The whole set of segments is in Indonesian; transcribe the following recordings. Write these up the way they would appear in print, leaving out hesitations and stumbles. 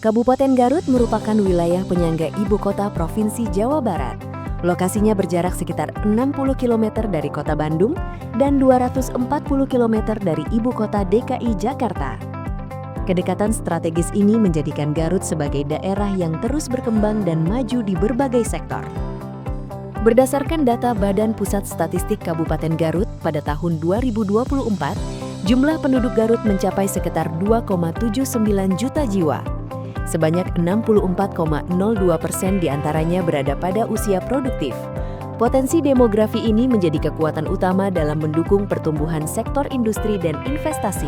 Kabupaten Garut merupakan wilayah penyangga ibu kota Provinsi Jawa Barat. Lokasinya berjarak sekitar 60 km dari kota Bandung dan 240 km dari ibu kota DKI Jakarta. Kedekatan strategis ini menjadikan Garut sebagai daerah yang terus berkembang dan maju di berbagai sektor. Berdasarkan data Badan Pusat Statistik Kabupaten Garut pada tahun 2024, jumlah penduduk Garut mencapai sekitar 2,79 juta jiwa. Sebanyak 64,02% diantaranya berada pada usia produktif. Potensi demografi ini menjadi kekuatan utama dalam mendukung pertumbuhan sektor industri dan investasi.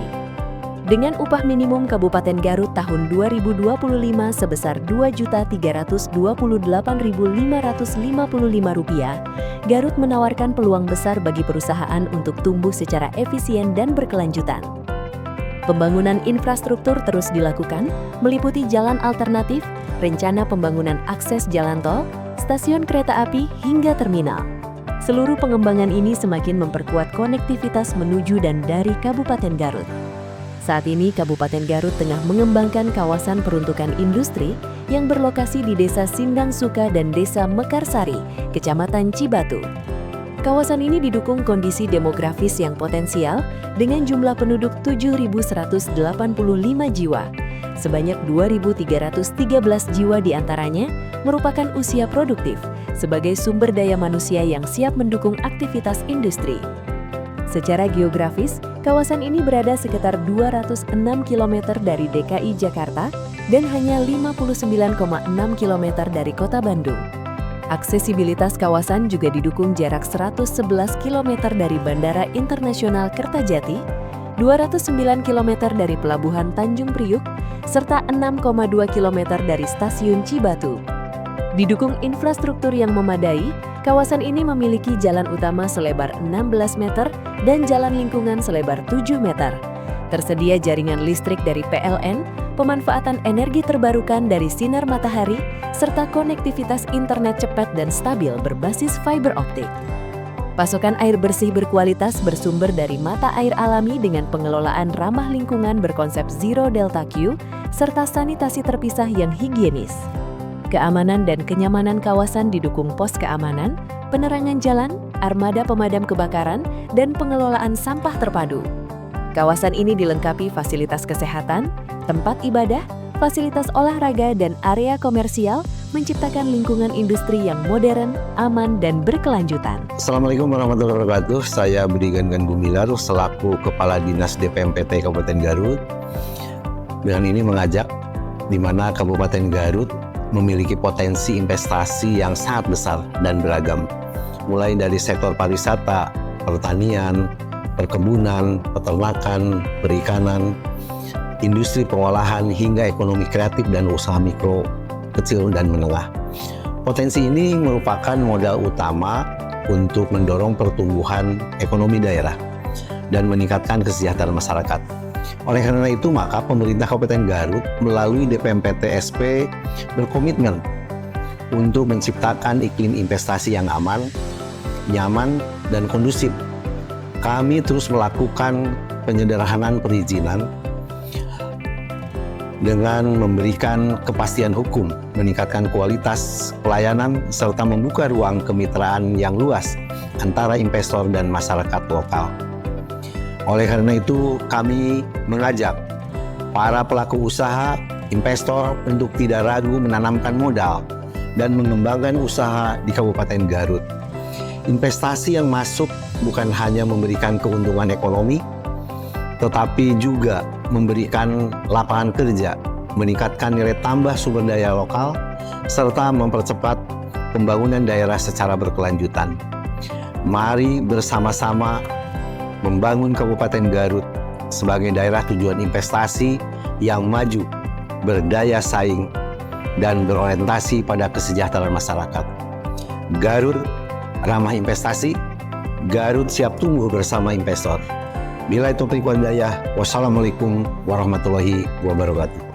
Dengan upah minimum Kabupaten Garut tahun 2025 sebesar Rp2.328.555, Garut menawarkan peluang besar bagi perusahaan untuk tumbuh secara efisien dan berkelanjutan. Pembangunan infrastruktur terus dilakukan, meliputi jalan alternatif, rencana pembangunan akses jalan tol, stasiun kereta api, hingga terminal. Seluruh pengembangan ini semakin memperkuat konektivitas menuju dan dari Kabupaten Garut. Saat ini Kabupaten Garut tengah mengembangkan kawasan peruntukan industri yang berlokasi di Desa Sindang Suka dan Desa Mekarsari, Kecamatan Cibatu. Kawasan ini didukung kondisi demografis yang potensial dengan jumlah penduduk 7.185 jiwa. Sebanyak 2.313 jiwa diantaranya merupakan usia produktif sebagai sumber daya manusia yang siap mendukung aktivitas industri. Secara geografis, kawasan ini berada sekitar 206 km dari DKI Jakarta dan hanya 59,6 km dari kota Bandung. Aksesibilitas kawasan juga didukung jarak 111 km dari Bandara Internasional Kertajati, 209 km dari Pelabuhan Tanjung Priuk, serta 6,2 km dari Stasiun Cibatu. Didukung infrastruktur yang memadai, kawasan ini memiliki jalan utama selebar 16 meter dan jalan lingkungan selebar 7 meter. Tersedia jaringan listrik dari PLN, pemanfaatan energi terbarukan dari sinar matahari, serta konektivitas internet cepat dan stabil berbasis fiber optik. Pasokan air bersih berkualitas bersumber dari mata air alami dengan pengelolaan ramah lingkungan berkonsep Zero Delta Q, serta sanitasi terpisah yang higienis. Keamanan dan kenyamanan kawasan didukung pos keamanan, penerangan jalan, armada pemadam kebakaran, dan pengelolaan sampah terpadu. Kawasan ini dilengkapi fasilitas kesehatan, tempat ibadah, fasilitas olahraga, dan area komersial, menciptakan lingkungan industri yang modern, aman, dan berkelanjutan. Assalamualaikum warahmatullahi wabarakatuh. Saya Budi Gan Gumilar selaku Kepala Dinas DPMPT Kabupaten Garut. Dengan ini mengajak di mana Kabupaten Garut memiliki potensi investasi yang sangat besar dan beragam. Mulai dari sektor pariwisata, pertanian, perkebunan, peternakan, perikanan, industri pengolahan, hingga ekonomi kreatif dan usaha mikro, kecil, dan menengah. Potensi ini merupakan modal utama untuk mendorong pertumbuhan ekonomi daerah dan meningkatkan kesejahteraan masyarakat. Oleh karena itu, maka pemerintah Kabupaten Garut melalui DPMPT SP berkomitmen untuk menciptakan iklim investasi yang aman, nyaman, dan kondusif. Kami terus melakukan penyederhanaan perizinan dengan memberikan kepastian hukum, meningkatkan kualitas pelayanan, serta membuka ruang kemitraan yang luas antara investor dan masyarakat lokal. Oleh karena itu, kami mengajak para pelaku usaha, investor untuk tidak ragu menanamkan modal dan mengembangkan usaha di Kabupaten Garut. Investasi yang masuk bukan hanya memberikan keuntungan ekonomi, tetapi juga memberikan lapangan kerja, meningkatkan nilai tambah sumber daya lokal, serta mempercepat pembangunan daerah secara berkelanjutan. Mari bersama-sama membangun Kabupaten Garut sebagai daerah tujuan investasi yang maju, berdaya saing, dan berorientasi pada kesejahteraan masyarakat. Garut ramah investasi, Garut siap tumbuh bersama investor. Billahi taufiq wal hidayah. Wassalamualaikum warahmatullahi wabarakatuh.